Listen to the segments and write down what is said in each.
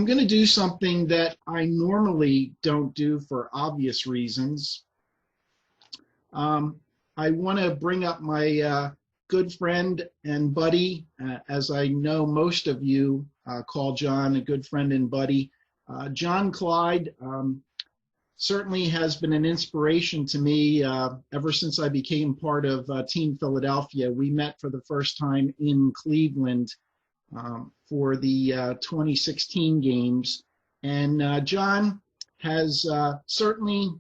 I'm going to do something that I normally don't do for obvious reasons. I want to bring up my good friend and buddy, as I know most of you call John a good friend and buddy. John Clyde certainly has been an inspiration to me ever since I became part of Team Philadelphia. We met for the first time in Cleveland for the 2016 games. And John has certainly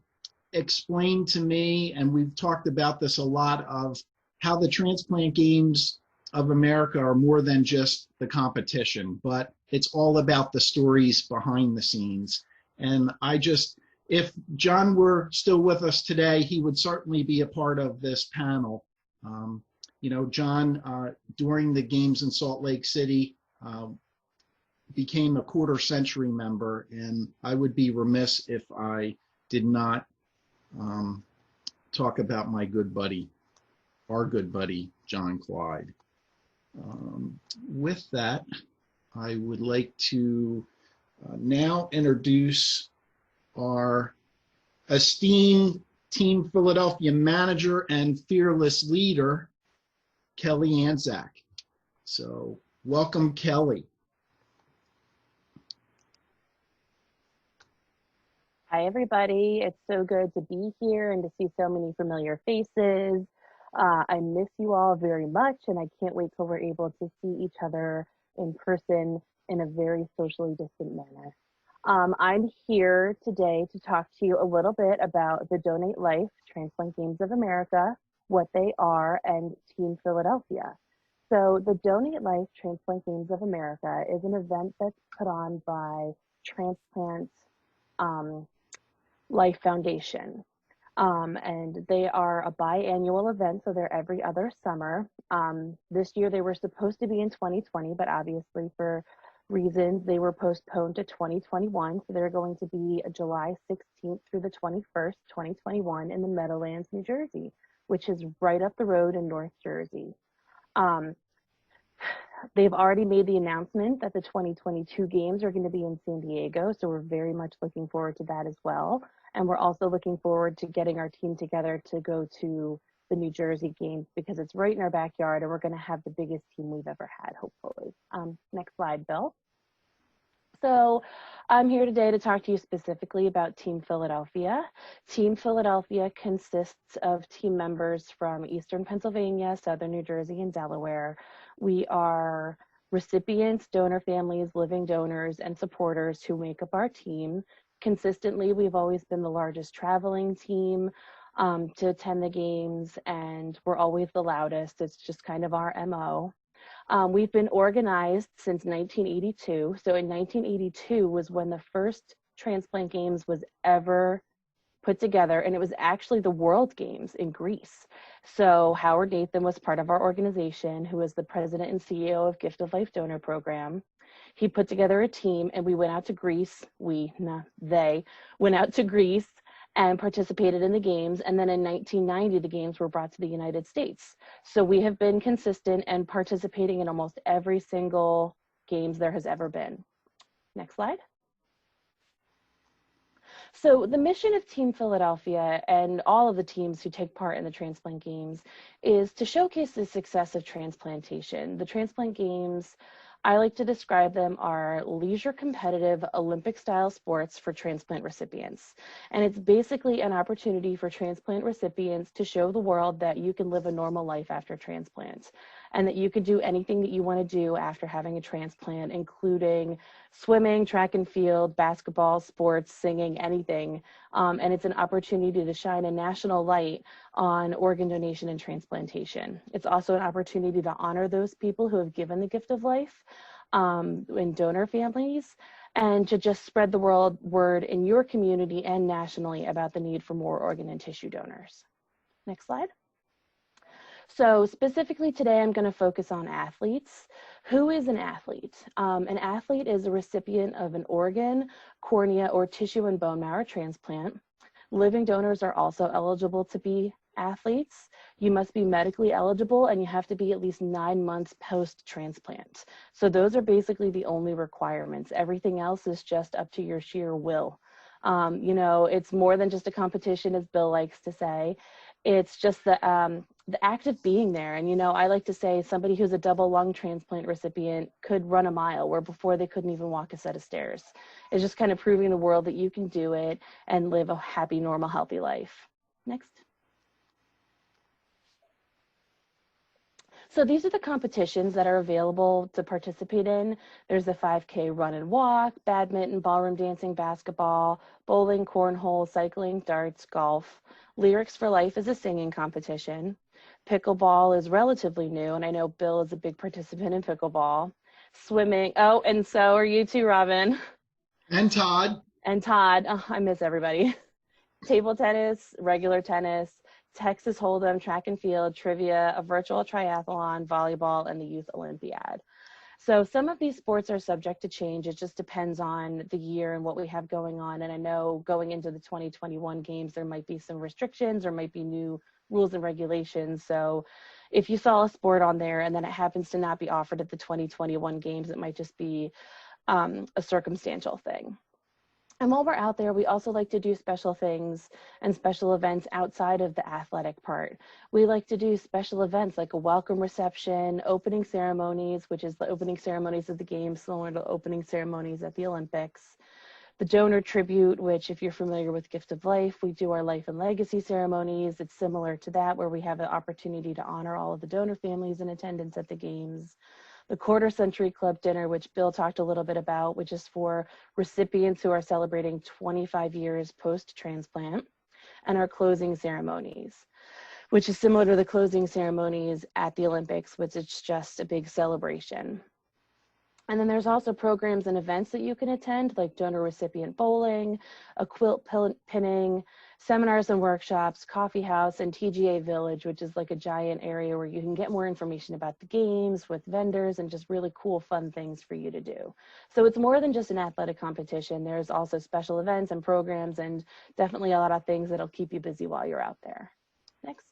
explained to me, and we've talked about this a lot, of how the Transplant Games of America are more than just the competition, but it's all about the stories behind the scenes. And if John were still with us today, he would certainly be a part of this panel. You know, John, during the games in Salt Lake City, became a quarter-century member, and I would be remiss if I did not talk about my good buddy, our good buddy, John Clyde. With that, I would like to now introduce our esteemed Team Philadelphia manager and fearless leader, Kelly Anzac. So welcome, Kelly. Hi, everybody. It's so good to be here and to see so many familiar faces. I miss you all very much, and I can't wait till we're able to see each other in person in a very socially distant manner. I'm here today to talk to you a little bit about the Donate Life Transplant Games of America, what they are, and Team Philadelphia. So the Donate Life Transplant Games of America is an event that's put on by Transplant Life Foundation. And they are a biannual event, so they're every other summer. This year they were supposed to be in 2020, but obviously for reasons they were postponed to 2021. So they're going to be July 16th through the 21st, 2021 in the Meadowlands, New Jersey, which is right up the road in North Jersey. They've already made the announcement that the 2022 games are going to be in San Diego, so we're very much looking forward to that as well. And we're also looking forward to getting our team together to go to the New Jersey games because it's right in our backyard and we're going to have the biggest team we've ever had, hopefully. Next slide, Bill. So I'm here today to talk to you specifically about Team Philadelphia. Team Philadelphia consists of team members from Eastern Pennsylvania, Southern New Jersey, and Delaware. We are recipients, donor families, living donors, and supporters who make up our team. Consistently, we've always been the largest traveling team to attend the games, and we're always the loudest. It's just kind of our MO. We've been organized since 1982. So in 1982 was when the first Transplant Games was ever put together, and it was actually the World Games in Greece. So Howard Nathan was part of our organization, who is the president and CEO of Gift of Life Donor Program. He put together a team and we went out to Greece. They went out to Greece and participated in the games. And then in 1990, the games were brought to the United States. So we have been consistent and participating in almost every single games there has ever been. Next slide. So the mission of Team Philadelphia and all of the teams who take part in the Transplant Games is to showcase the success of transplantation. The Transplant Games, I like to describe them, are leisure competitive Olympic style sports for transplant recipients. And it's basically an opportunity for transplant recipients to show the world that you can live a normal life after transplant and that you can do anything that you want to do after having a transplant, including swimming, track and field, basketball, sports, singing, anything. And it's an opportunity to shine a national light on organ donation and transplantation. It's also an opportunity to honor those people who have given the gift of life in donor families, and to just spread the word in your community and nationally about the need for more organ and tissue donors. Next slide. So specifically today, I'm going to focus on athletes. Who is an athlete? An athlete is a recipient of an organ, cornea, or tissue and bone marrow transplant. Living donors are also eligible to be athletes, you must be medically eligible and you have to be at least 9 months post-transplant. So those are basically the only requirements. Everything else is just up to your sheer will. You know, it's more than just a competition, as Bill likes to say. It's just the act of being there. And, you know, I like to say somebody who's a double lung transplant recipient could run a mile where before they couldn't even walk a set of stairs. It's just kind of proving the world that you can do it and live a happy, normal, healthy life. Next. So these are the competitions that are available to participate in. There's a 5K run and walk, badminton, ballroom dancing, basketball, bowling, cornhole, cycling, darts, golf. Lyrics for Life is a singing competition. Pickleball is relatively new, and I know Bill is a big participant in pickleball. Swimming, oh, and so are you too, Robin. And Todd. And Todd, oh, I miss everybody. Table tennis, regular tennis, Texas Hold'em, track and field, trivia, a virtual triathlon, volleyball, and the Youth Olympiad. So some of these sports are subject to change. It just depends on the year and what we have going on. And I know going into the 2021 games, there might be some restrictions or might be new rules and regulations. So if you saw a sport on there and then it happens to not be offered at the 2021 games, it might just be a circumstantial thing. And while we're out there, we also like to do special things and special events outside of the athletic part. We like to do special events like a welcome reception, opening ceremonies, which is the opening ceremonies of the games, similar to opening ceremonies at the Olympics. The donor tribute, which if you're familiar with Gift of Life, we do our life and legacy ceremonies. It's similar to that, where we have an opportunity to honor all of the donor families in attendance at the games. The Quarter Century Club dinner, which Bill talked a little bit about, which is for recipients who are celebrating 25 years post-transplant, and our closing ceremonies, which is similar to the closing ceremonies at the Olympics, which is just a big celebration. And then there's also programs and events that you can attend, like donor recipient bowling, a quilt pinning, seminars and workshops, coffee house, and TGA Village, which is like a giant area where you can get more information about the games with vendors and just really cool, fun things for you to do. So it's more than just an athletic competition. There's also special events and programs and definitely a lot of things that'll keep you busy while you're out there. Next.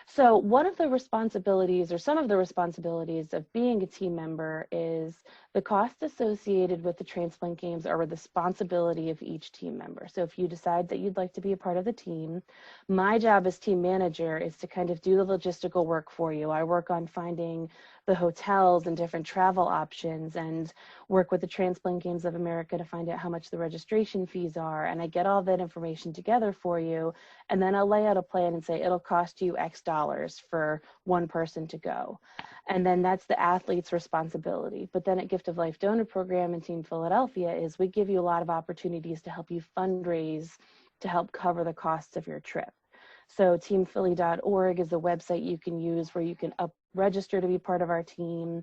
So one of the responsibilities, or some of the responsibilities of being a team member, is the costs associated with the transplant games are the responsibility of each team member. So if you decide that you'd like to be a part of the team, my job as team manager is to kind of do the logistical work for you. I work on finding the hotels and different travel options and work with the Transplant Games of America to find out how much the registration fees are. And I get all that information together for you. And then I'll lay out a plan and say, it'll cost you X dollars for one person to go. And then that's the athlete's responsibility. But then at Gift of Life Donor Program and Team Philadelphia is we give you a lot of opportunities to help you fundraise to help cover the costs of your trip. So teamphilly.org is a website you can use where you can register to be part of our team,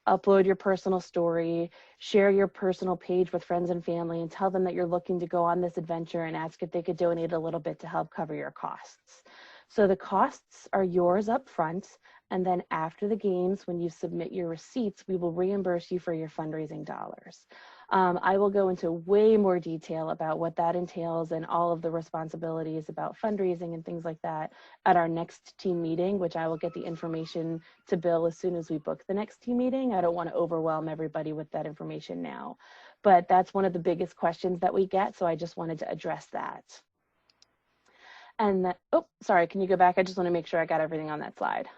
upload your personal story, share your personal page with friends and family, and tell them that you're looking to go on this adventure and ask if they could donate a little bit to help cover your costs. So the costs are yours up front, and then after the games, when you submit your receipts, we will reimburse you for your fundraising dollars. I will go into way more detail about what that entails and all of the responsibilities about fundraising and things like that at our next team meeting, which I will get the information to Bill as soon as we book the next team meeting. I don't want to overwhelm everybody with that information now, but that's one of the biggest questions that we get, so I just wanted to address that. And that, oh, sorry, can you go back? I just want to make sure I got everything on that slide.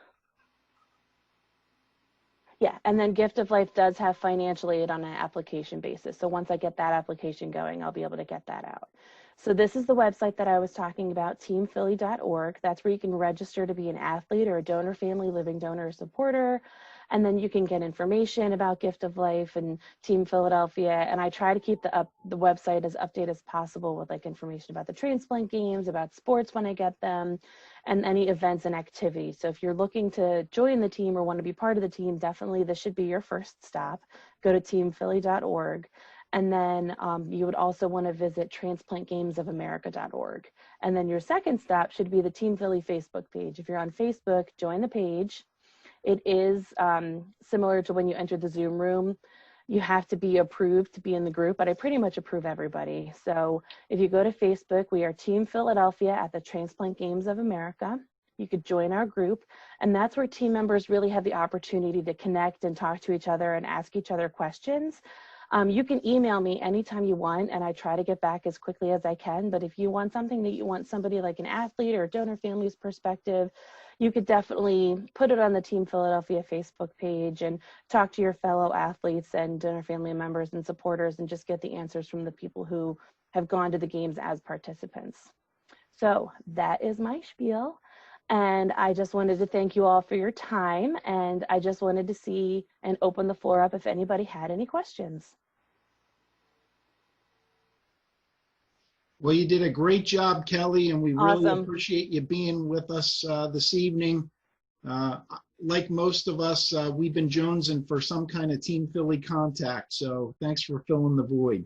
Yeah, and then Gift of Life does have financial aid on an application basis. So once I get that application going, I'll be able to get that out. So this is the website that I was talking about, teamphilly.org. That's where you can register to be an athlete or a donor family, living donor, or supporter. And then you can get information about Gift of Life and Team Philadelphia. And I try to keep the website as updated as possible with like information about the transplant games, about sports when I get them, and any events and activities. So if you're looking to join the team or want to be part of the team, definitely this should be your first stop. Go to teamphilly.org. And then you would also want to visit transplantgamesofamerica.org. And then your second stop should be the Team Philly Facebook page. If you're on Facebook, join the page. It is similar to when you enter the Zoom room. You have to be approved to be in the group, but I pretty much approve everybody. So if you go to Facebook, we are Team Philadelphia at the Transplant Games of America. You could join our group, and that's where team members really have the opportunity to connect and talk to each other and ask each other questions. You can email me anytime you want, and I try to get back as quickly as I can. But if you want something that you want somebody like an athlete or donor family's perspective, you could definitely put it on the Team Philadelphia Facebook page and talk to your fellow athletes and donor family members and supporters and just get the answers from the people who have gone to the games as participants. So that is my spiel. And I just wanted to thank you all for your time. And I just wanted to see and open the floor up if anybody had any questions. Well, you did a great job, Kelly, and we really Awesome. appreciate you being with us this evening. Like most of us, we've been jonesing for some kind of Team Philly contact, so thanks for filling the void.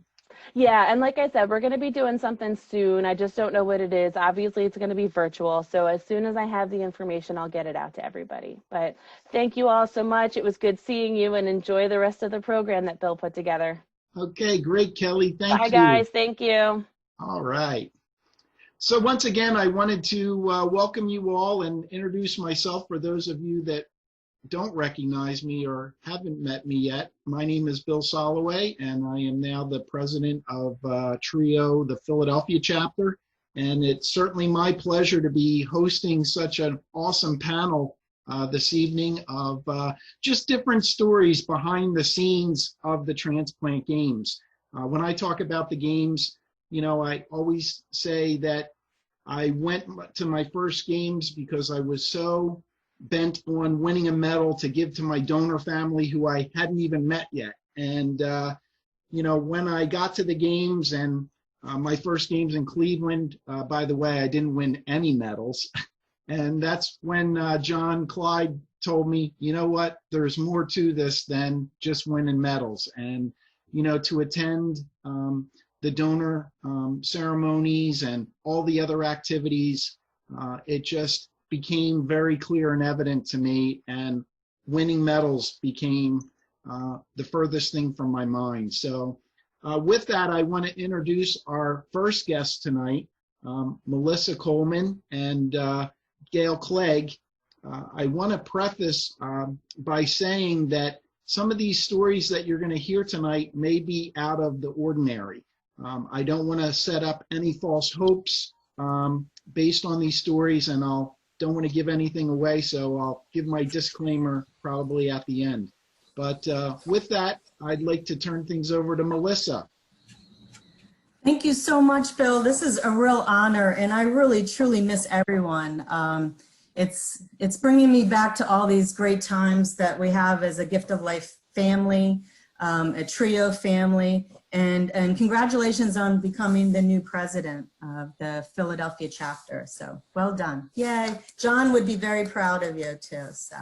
Yeah, and like I said, we're going to be doing something soon. I just don't know what it is. Obviously, it's going to be virtual, so as soon as I have the information, I'll get it out to everybody. But thank you all so much. It was good seeing you, and enjoy the rest of the program that Bill put together. Okay, great, Kelly. Thank you. Bye, guys. Thank you. All right. So once again, I wanted to welcome you all and introduce myself for those of you that don't recognize me or haven't met me yet. My name is Bill Soloway, and I am now the president of TRIO, the Philadelphia chapter. And it's certainly my pleasure to be hosting such an awesome panel this evening of just different stories behind the scenes of the Transplant Games. When I talk about the games, you know, I always say that I went to my first games because I was so bent on winning a medal to give to my donor family who I hadn't even met yet. And, you know, when I got to the games and my first games in Cleveland, by the way, I didn't win any medals. And that's when John Clyde told me, you know what, there's more to this than just winning medals. And, you know, to attend the donor ceremonies and all the other activities, it just became very clear and evident to me, and winning medals became the furthest thing from my mind. So with that, I want to introduce our first guest tonight, Melissa Coleman and Gail Clegg. I want to preface by saying that some of these stories that you're going to hear tonight may be out of the ordinary. I don't want to set up any false hopes based on these stories, and don't want to give anything away, so I'll give my disclaimer probably at the end. But with that, I'd like to turn things over to Melissa. Thank you so much, Bill. This is a real honor, and I really, truly miss everyone. It's bringing me back to all these great times that we have as a Gift of Life family, a TRIO family, and congratulations on becoming the new president of the Philadelphia chapter. So well done. Yay. John would be very proud of you too. So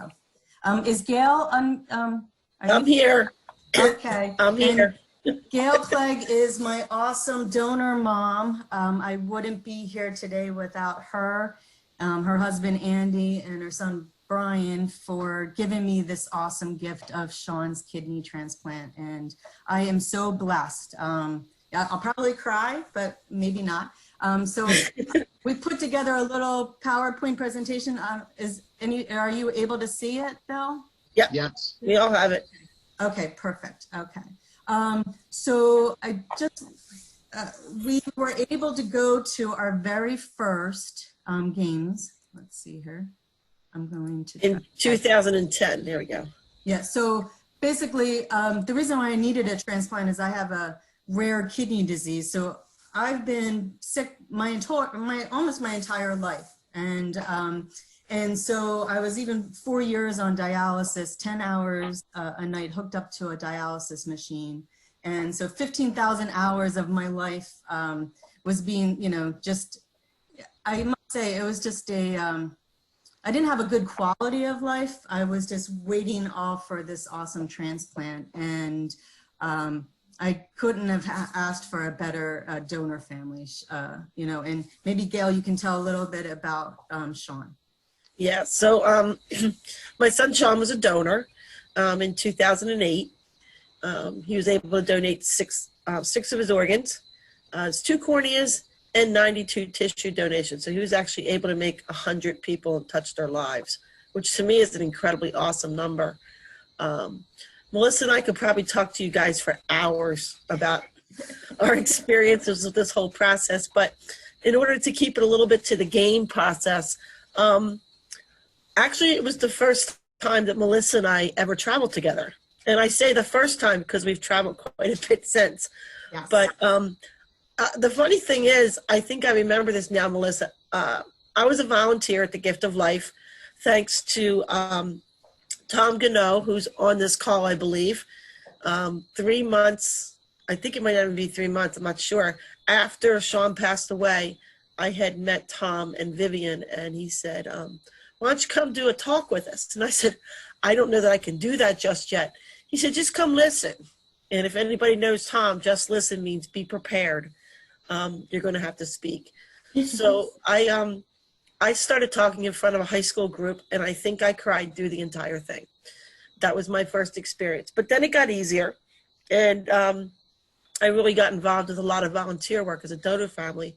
is Gail I'm here. Okay. I'm here. And Gail Clegg is my awesome donor mom. I wouldn't be here today without her, her husband Andy, and her son Brian for giving me this awesome gift of Sean's kidney transplant. And I am so blessed. I'll probably cry, but maybe not. So we put together a little PowerPoint presentation. Are you able to see it, Bill? Yeah. Yes. We all have it. Okay, perfect. Okay. So I just, we were able to go to our very first games. Let's see here. I'm going to. In 2010, there we go. Yeah, so basically the reason why I needed a transplant is I have a rare kidney disease. So I've been sick almost my entire life. And so I was even 4 years on dialysis, 10 hours a night hooked up to a dialysis machine. And so 15,000 hours of my life was being, you know, just, I must say it was just I didn't have a good quality of life. I was just waiting all for this awesome transplant. And I couldn't have asked for a better donor family, you know, and maybe Gail, you can tell a little bit about Sean. Yeah, so my son Sean was a donor in 2008. He was able to donate six of his organs. It's 2 corneas and 92 tissue donations. So he was actually able to make 100 people touch their lives, which to me is an incredibly awesome number. Melissa and I could probably talk to you guys for hours about our experiences with this whole process, but in order to keep it a little bit to the game process, actually it was the first time that Melissa and I ever traveled together. And I say the first time because we've traveled quite a bit since. Yes. But the funny thing is, I think I remember this now, Melissa. I was a volunteer at the Gift of Life, thanks to Tom Gano, who's on this call, I believe. 3 months, I think it might even be 3 months, I'm not sure. After Sean passed away, I had met Tom and Vivian, and he said, why don't you come do a talk with us? And I said, I don't know that I can do that just yet. He said, just come listen. And if anybody knows Tom, just listen means be prepared. You're going to have to speak. So I started talking in front of a high school group, and I think I cried through the entire thing. That was my first experience. But then it got easier, and I really got involved with a lot of volunteer work as a donor family.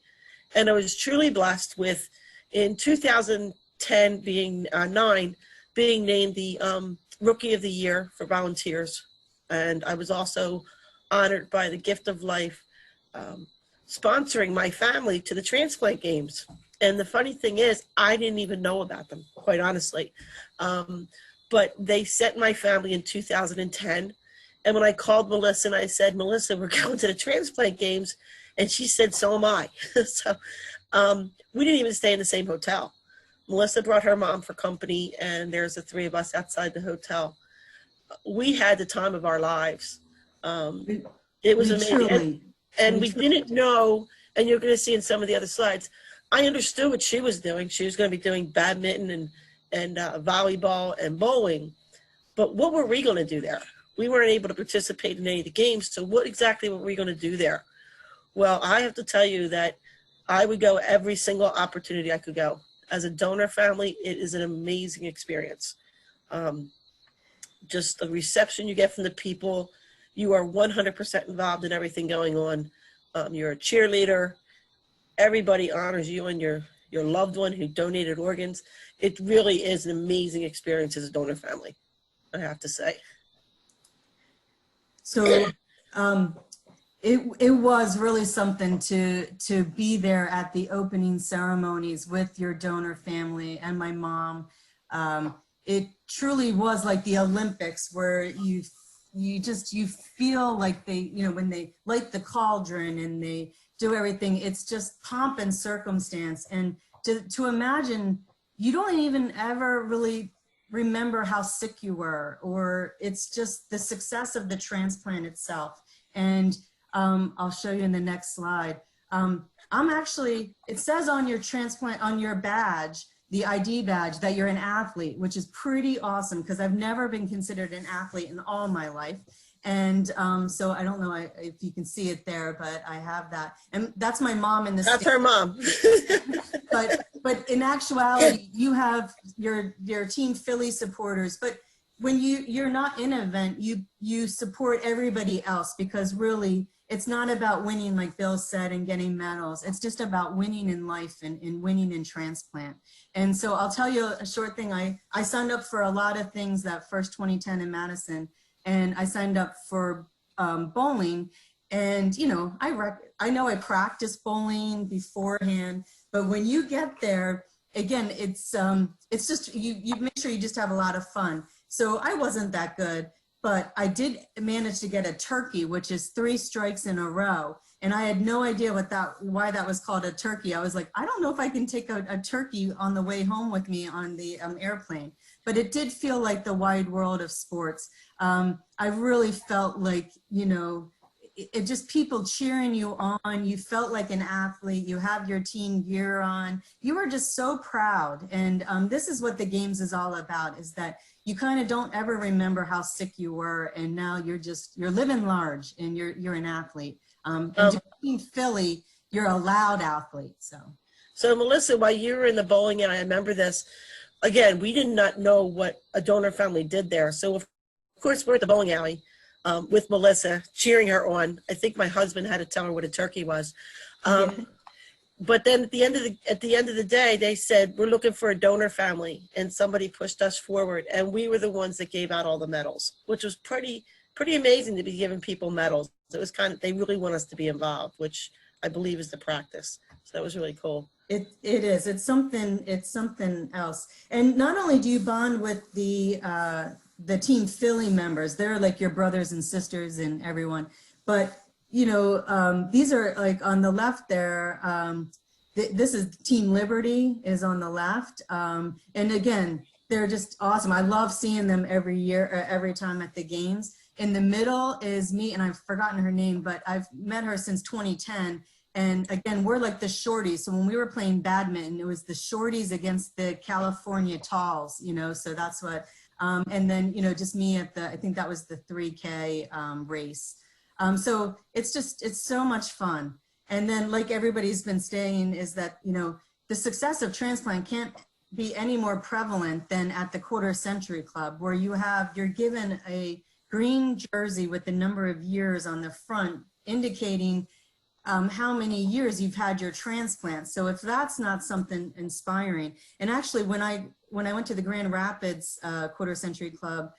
And I was truly blessed with, in 2010, being named the Rookie of the Year for volunteers. And I was also honored by the Gift of Life sponsoring my family to the Transplant games. And the funny thing is, I didn't even know about them, quite honestly. But they sent my family in 2010. And when I called Melissa and I said, Melissa, we're going to the Transplant games. And she said, so am I. So we didn't even stay in the same hotel. Melissa brought her mom for company, and there's the 3 of us outside the hotel. We had the time of our lives. It was amazing. And we didn't know, and you're going to see in some of the other slides, I understood what she was doing. She was going to be doing badminton and volleyball and bowling. But what were we going to do there? We weren't able to participate in any of the games, so what exactly were we going to do there? Well, I have to tell you that I would go every single opportunity I could go. As a donor family, it is an amazing experience. Just the reception you get from the people. You are 100% involved in everything going on. You're a cheerleader. Everybody honors you and your loved one who donated organs. It really is an amazing experience as a donor family, I have to say. So it was really something to be there at the opening ceremonies with your donor family and my mom. It truly was like the Olympics, where you feel like they, when they light the cauldron and they do everything, it's just pomp and circumstance. And to imagine, you don't even ever really remember how sick you were, or it's just the success of the transplant itself. And I'll show you in the next slide. It says on your transplant, on your badge, the ID badge, that you're an athlete, which is pretty awesome, because I've never been considered an athlete in all my life. And so I don't know if you can see it there, but I have that. And that's my mom in the That's her mom. but in actuality, you have your Team Philly supporters. But when you're not in an event, you support everybody else, because really it's not about winning, like Bill said, and getting medals. It's just about winning in life and winning in transplant. And so I'll tell you a short thing. I signed up for a lot of things that first 2010 in Madison, and I signed up for bowling. And I know I practiced bowling beforehand, but when you get there, again, it's just you make sure you just have a lot of fun. So I wasn't that good, but I did manage to get a turkey, which is 3 strikes in a row. And I had no idea why that was called a turkey. I was like, I don't know if I can take a turkey on the way home with me on the airplane. But it did feel like the wide world of sports. I really felt like, it just people cheering you on. You felt like an athlete. You have your team gear on. You were just so proud. And this is what the games is all about, is that you kind of don't ever remember how sick you were. And now you're living large, and you're an athlete. And Team Philly, you're a loud athlete. So Melissa, while you were in the bowling alley, I remember this. Again, we did not know what a donor family did there. So of course we're at the bowling alley. with Melissa, cheering her on. I think my husband had to tell her what a turkey was. But then at the end of the day, they said, we're looking for a donor family, and somebody pushed us forward, and we were the ones that gave out all the medals, which was pretty amazing to be giving people medals. It was they really want us to be involved, which I believe is the practice. So that was really cool. It is. It's something else. And not only do you bond with the Team Philly members, they're like your brothers and sisters and everyone, but you know, these are like on the left there. This is Team Liberty is on the left. And again, they're just awesome. I love seeing them every year, every time at the games. In the middle is me, and I've forgotten her name, but I've met her since 2010. And again, we're like the shorties. So when we were playing badminton, it was the shorties against the California talls, you know, so that's what, and then, you know, just me at I think that was the 3K race. So it's so much fun. And then like everybody's been saying is that, you know, the success of Transplant can't be any more prevalent than at the Quarter Century Club, where you're given a green jersey with the number of years on the front indicating how many years you've had your transplant. So if that's not something inspiring, and actually when I went to the Grand Rapids Quarter Century Club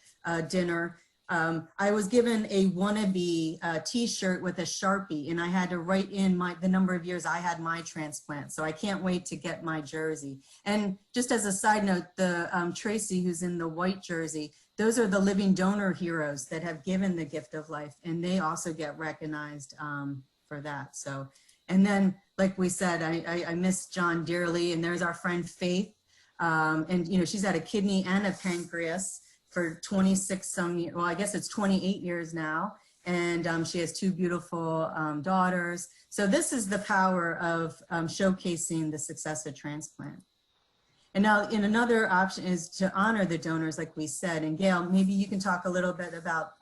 dinner, I was given a wannabe t-shirt with a Sharpie, and I had to write in the number of years I had my transplant. So I can't wait to get my jersey. And just as a side note, the Tracy, who's in the white jersey, those are the living donor heroes that have given the gift of life, and they also get recognized for that. So, and then like we said, I miss John dearly, and there's our friend Faith, and you know, she's had a kidney and a pancreas for 26 some years. Well, I guess it's 28 years now, and she has 2 beautiful daughters. So this is the power of showcasing the success of Transplant. And now in another option is to honor the donors, like we said. And Gail, maybe you can talk a little bit about,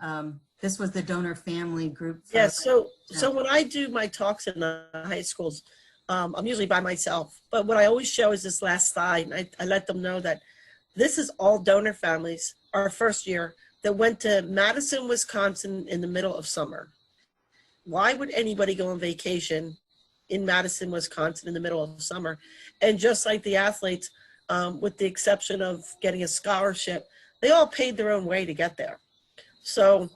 this was the donor family group. Yeah, so when I do my talks in the high schools, I'm usually by myself. But what I always show is this last slide. And I let them know that this is all donor families, our first year, that went to Madison, Wisconsin in the middle of summer. Why would anybody go on vacation in Madison, Wisconsin in the middle of summer? And just like the athletes, with the exception of getting a scholarship, they all paid their own way to get there. So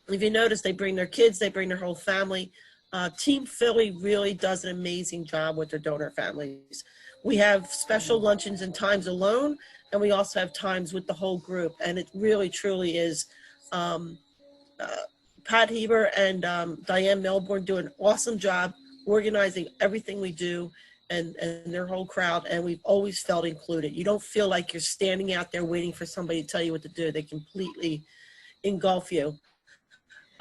if you notice, they bring their kids, they bring their whole family. Team Philly really does an amazing job with their donor families. We have special luncheons and times alone, and we also have times with the whole group. And it really, truly is Pat Heber and Diane Melbourne do an awesome job organizing everything we do, and their whole crowd, and we've always felt included. You don't feel like you're standing out there waiting for somebody to tell you what to do. They completely engulf you.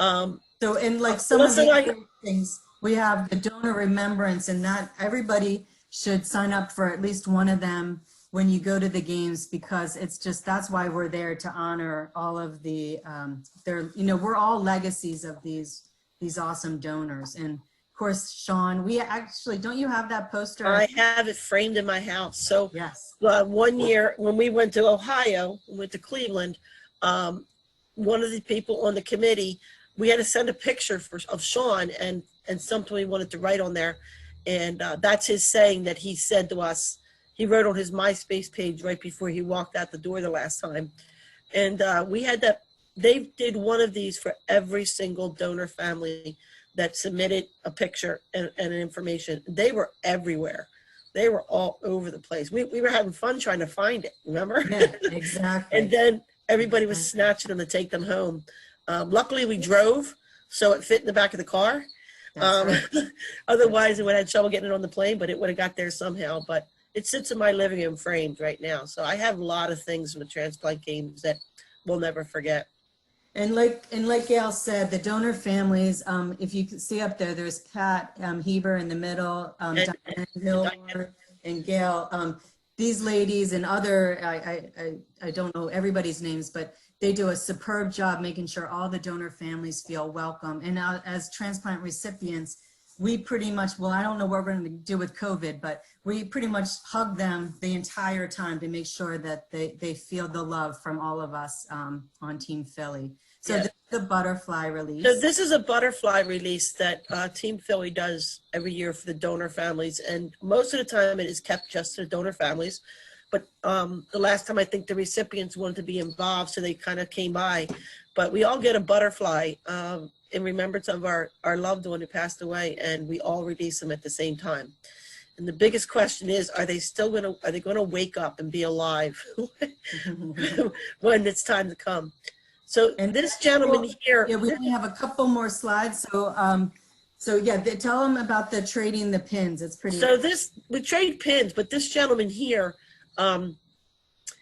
So in like some of the other things, we have the donor remembrance, and that everybody should sign up for at least one of them when you go to the games, because it's just, that's why we're there, to honor all of the, you know, we're all legacies of these awesome donors. And of course, Sean, we actually, don't you have that poster? I have it framed in my house. So yes. One year when we went to Ohio, we went to Cleveland, one of the people on the committee, we had to send a picture of Sean and something we wanted to write on there. And that's his saying that he said to us. He wrote on his MySpace page right before he walked out the door the last time. And we had that, they did one of these for every single donor family that submitted a picture and information. They were everywhere. They were all over the place. We were having fun trying to find it, remember? Yeah, exactly. And then everybody was snatching them to take them home. Luckily we drove, so it fit in the back of the car. Right. Otherwise it would have had trouble getting it on the plane, but it would have got there somehow. But it sits in my living room framed right now. So I have a lot of things from the Transplant games that we'll never forget. And like Gail said, the donor families, if you can see up there, there's Pat Heber in the middle, Diane Milward and Gail. These ladies and other, I don't know everybody's names, but they do a superb job making sure all the donor families feel welcome. And now as transplant recipients, we pretty much, well, I don't know what we're going to do with COVID, but we pretty much hug them the entire time to make sure that they feel the love from all of us on Team Philly. So Yeah. this is the butterfly release. So this is a butterfly release that Team Philly does every year for the donor families, and most of the time it is kept just to the donor families. But the last time I think the recipients wanted to be involved, so they kind of came by. But we all get a butterfly in remembrance of our loved one who passed away, and we all release them at the same time. And the biggest question is, are they going to wake up and be alive when it's time to come? So And this gentleman here. Yeah, we only have a couple more slides. So yeah, tell them about the trading the pins. It's pretty. So we trade pins, but this gentleman here,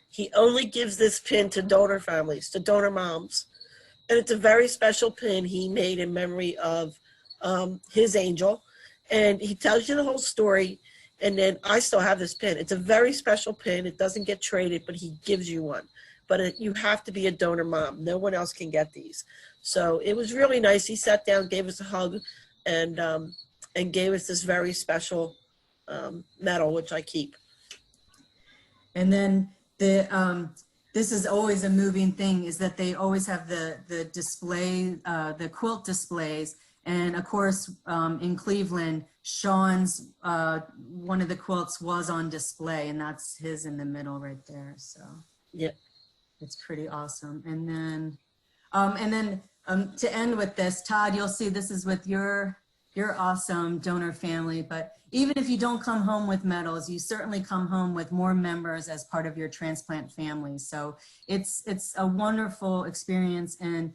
he only gives this pin to donor families, to donor moms. And it's a very special pin he made in memory of his angel. And he tells you the whole story. And then I still have this pin. It's a very special pin. It doesn't get traded, but he gives you one. But you have to be a donor mom. No one else can get these. So it was really nice. He sat down, gave us a hug, and gave us this very special medal, which I keep. And then this is always a moving thing, is that they always have the display, the quilt displays. And of course, in Cleveland, Sean's, one of the quilts was on display, and that's his in the middle right there. So yeah, it's pretty awesome. And then to end with this, Todd, you'll see this is with your awesome donor family. But even if you don't come home with medals, you certainly come home with more members as part of your transplant family. So it's a wonderful experience. And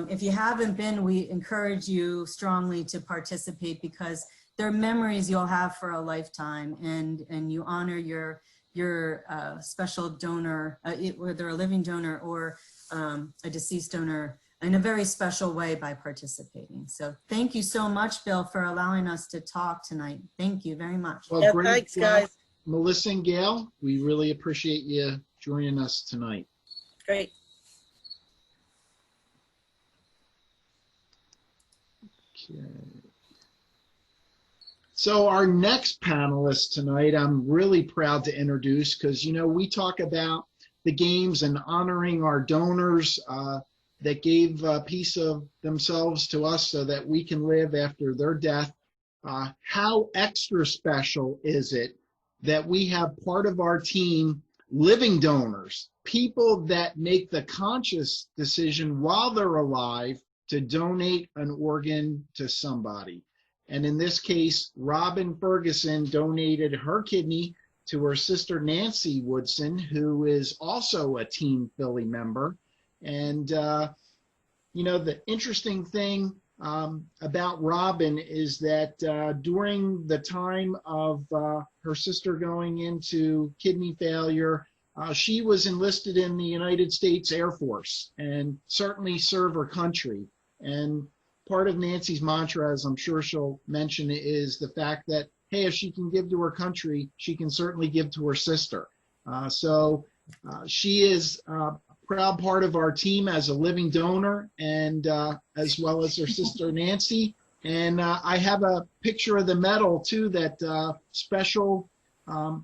if you haven't been, we encourage you strongly to participate, because they're memories you'll have for a lifetime, and you honor your special donor, whether a living donor or a deceased donor, in a very special way by participating. So thank you so much, Bill, for allowing us to talk tonight. Thank you very much. Well, yeah, great thanks, job, guys. Melissa and Gail. We really appreciate you joining us tonight. Great. Okay. So our next panelist tonight, I'm really proud to introduce, because, you know, we talk about the games and honoring our donors that gave a piece of themselves to us so that we can live after their death. How extra special is it that we have part of our team living donors, people that make the conscious decision while they're alive to donate an organ to somebody. And in this case, Robin Ferguson donated her kidney to her sister Nancy Woodson, who is also a Team Philly member. And, you know, the interesting thing about Robin is that during the time of her sister going into kidney failure, she was enlisted in the United States Air Force and certainly served her country. And part of Nancy's mantra, as I'm sure she'll mention, is the fact that, hey, if she can give to her country, she can certainly give to her sister. So she is a proud part of our team as a living donor, and as well as her sister Nancy. And I have a picture of the medal too that special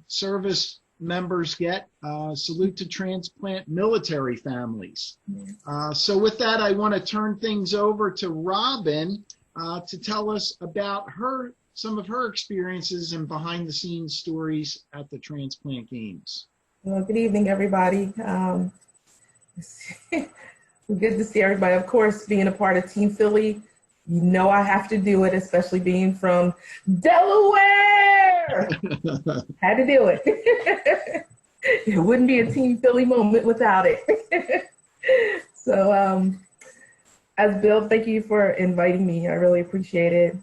service members get. Salute to transplant military families. So with that, I want to turn things over to Robin to tell us about some of her experiences and behind the scenes stories at the Transplant Games. Well, good evening, everybody. Good to see everybody. Of course, being a part of Team Philly, you know I have to do it, especially being from Delaware. Had to do it. It wouldn't be a Team Philly moment without it. So, as Bill, thank you for inviting me. I really appreciate it.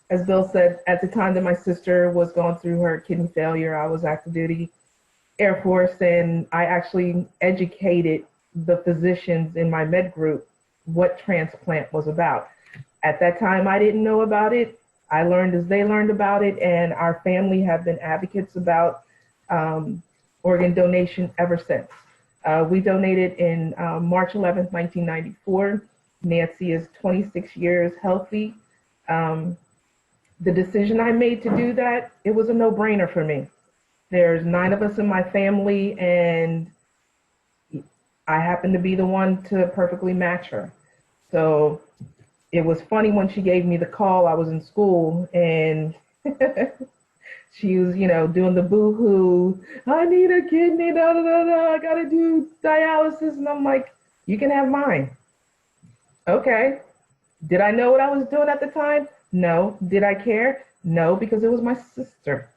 As Bill said, at the time that my sister was going through her kidney failure, I was active duty Air Force, and I actually educated the physicians in my med group what transplant was about. At that time, I didn't know about it. I learned as they learned about it, and our family have been advocates about organ donation ever since. We donated in March 11th, 1994. Nancy is 26 years healthy. The decision I made to do that, it was a no-brainer for me. There's 9 of us in my family, and I happened to be the one to perfectly match her. So it was funny when she gave me the call. I was in school and she was, doing the boo-hoo. I need a kidney, da da da da. I gotta do dialysis, and I'm like, you can have mine. Okay. Did I know what I was doing at the time? No. Did I care? No, because it was my sister.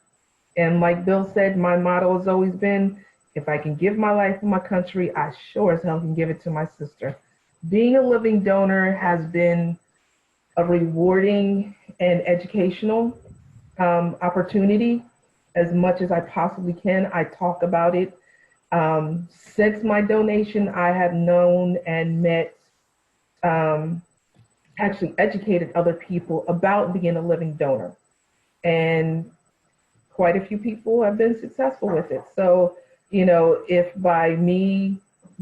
And like Bill said, my motto has always been, if I can give my life for my country, I sure as hell can give it to my sister. Being a living donor has been a rewarding and educational opportunity as much as I possibly can. I talk about it. Since my donation, I have known and met, actually educated other people about being a living donor. And quite a few people have been successful with it. So, if by me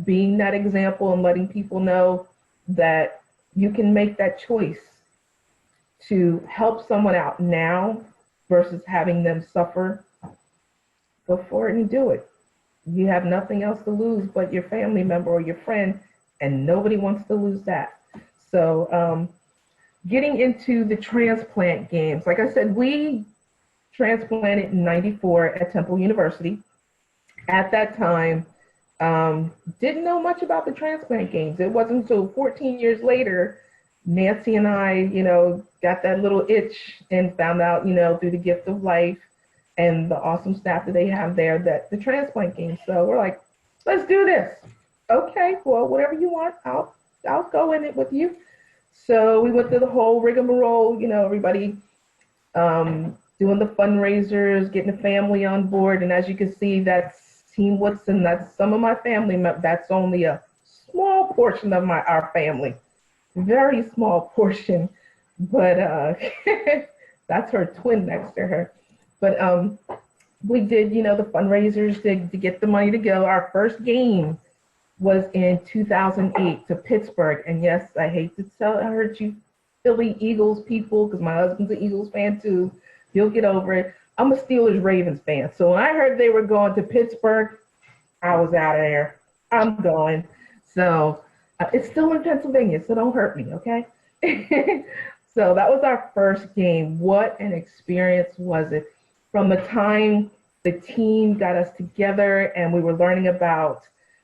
being that example and letting people know that you can make that choice to help someone out now versus having them suffer, go for it and do it. You have nothing else to lose but your family member or your friend, and nobody wants to lose that. So getting into the transplant games, like I said, we transplanted in '94 at Temple University. At that time, didn't know much about the transplant games. It wasn't until 14 years later, Nancy and I, got that little itch and found out, through the gift of life and the awesome staff that they have there, that the transplant games. So we're like, let's do this. Okay, well, whatever you want, I'll go in it with you. So we went through the whole rigmarole, everybody doing the fundraisers, getting the family on board. And as you can see, that's Team Woodson. That's some of my family. That's only a small portion of our family. Very small portion. But that's her twin next to her. But we did, the fundraisers to get the money to go. Our first game was in 2008 to Pittsburgh. And yes, I hate to hurt you Philly Eagles people, because my husband's an Eagles fan too. You'll get over it. I'm a Steelers Ravens fan. So when I heard they were going to Pittsburgh, I was out of there. I'm going. So it's still in Pennsylvania, so don't hurt me, okay? So that was our first game. What an experience was it? From the time the team got us together and we were learning about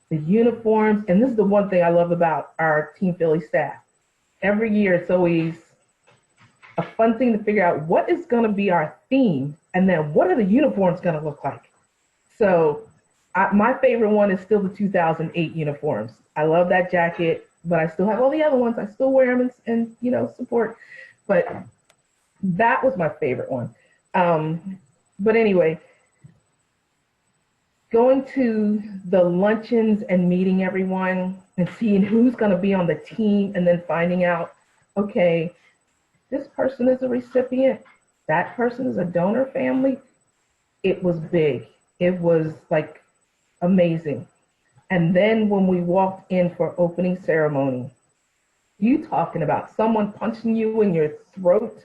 the uniforms, and this is the one thing I love about our Team Philly staff. Every year it's always a fun thing to figure out what is going to be our theme, and then what are the uniforms going to look like. So my favorite one is still the 2008 uniforms. I love that jacket, but I still have all the other ones. I still wear them and support. But that was my favorite one. But anyway, going to the luncheons and meeting everyone and seeing who's going to be on the team, and then finding out, okay, this person is a recipient, that person is a donor family. It was big. It was like amazing. And then when we walked in for opening ceremony, you talking about someone punching you in your throat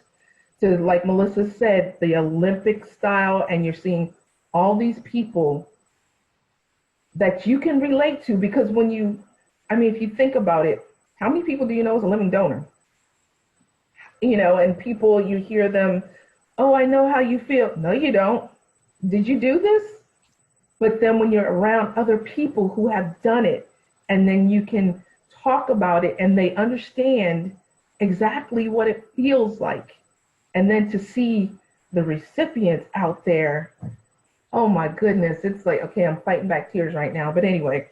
to, like Melissa said, the Olympic style, and you're seeing all these people that you can relate to, because if you think about it, how many people do you know is a living donor? And people, you hear them, oh, I know how you feel. No, you don't. Did you do this? But then when you're around other people who have done it, and then you can talk about it and they understand exactly what it feels like. And then to see the recipients out there, oh my goodness, it's like, okay, I'm fighting back tears right now. But anyway,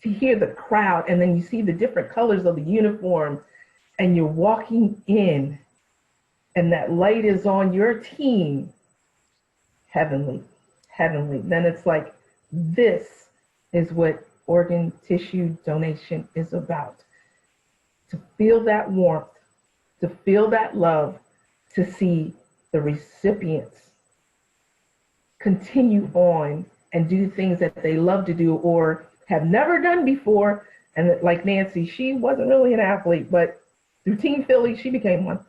to hear the crowd, and then you see the different colors of the uniform, and you're walking in and that light is on your team, heavenly. Then it's like, this is what organ tissue donation is about. To feel that warmth, to feel that love, to see the recipients continue on and do things that they love to do or have never done before. And like Nancy, she wasn't really an athlete, but through Team Philly, she became one.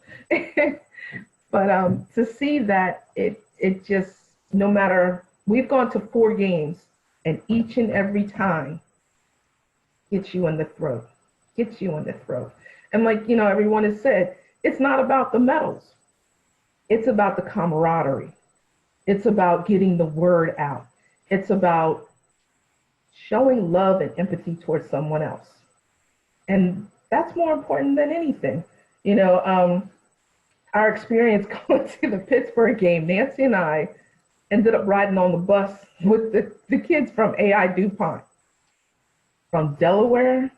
But to see that, it just, no matter, we've gone to 4 games, and each and every time gets you in the throat, gets you in the throat. And like, everyone has said, it's not about the medals. It's about the camaraderie. It's about getting the word out. It's about showing love and empathy towards someone else. And that's more important than anything. Our experience going to the Pittsburgh game, Nancy and I ended up riding on the bus with the kids from AI DuPont, from Delaware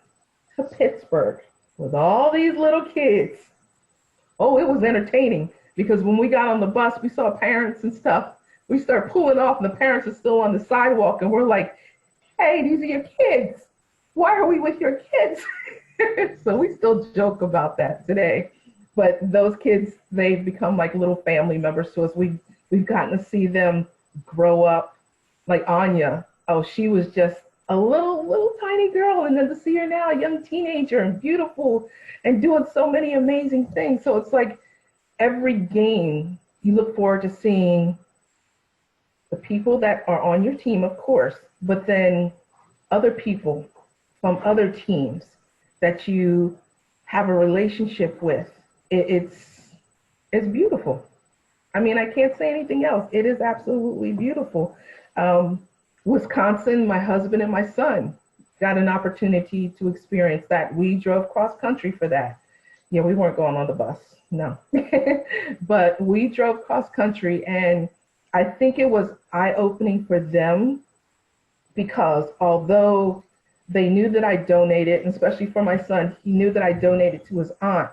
to Pittsburgh, with all these little kids. Oh, it was entertaining, because when we got on the bus, we saw parents and stuff. We started pulling off, and the parents are still on the sidewalk, and we're like, hey, these are your kids. Why are we with your kids? So we still joke about that today. But those kids, they've become like little family members to us. We've gotten to see them grow up. Like Anya, oh, she was just a little tiny girl, and then to see her now, a young teenager and beautiful and doing so many amazing things. So it's like every game you look forward to seeing the people that are on your team, of course, but then other people from other teams that you have a relationship with. It's beautiful. I mean, I can't say anything else. It is absolutely beautiful. Wisconsin, my husband and my son got an opportunity to experience that. We drove cross country for that. Yeah, we weren't going on the bus, no. But we drove cross country, and I think it was eye-opening for them, because although they knew that I donated, and especially for my son, he knew that I donated to his aunt,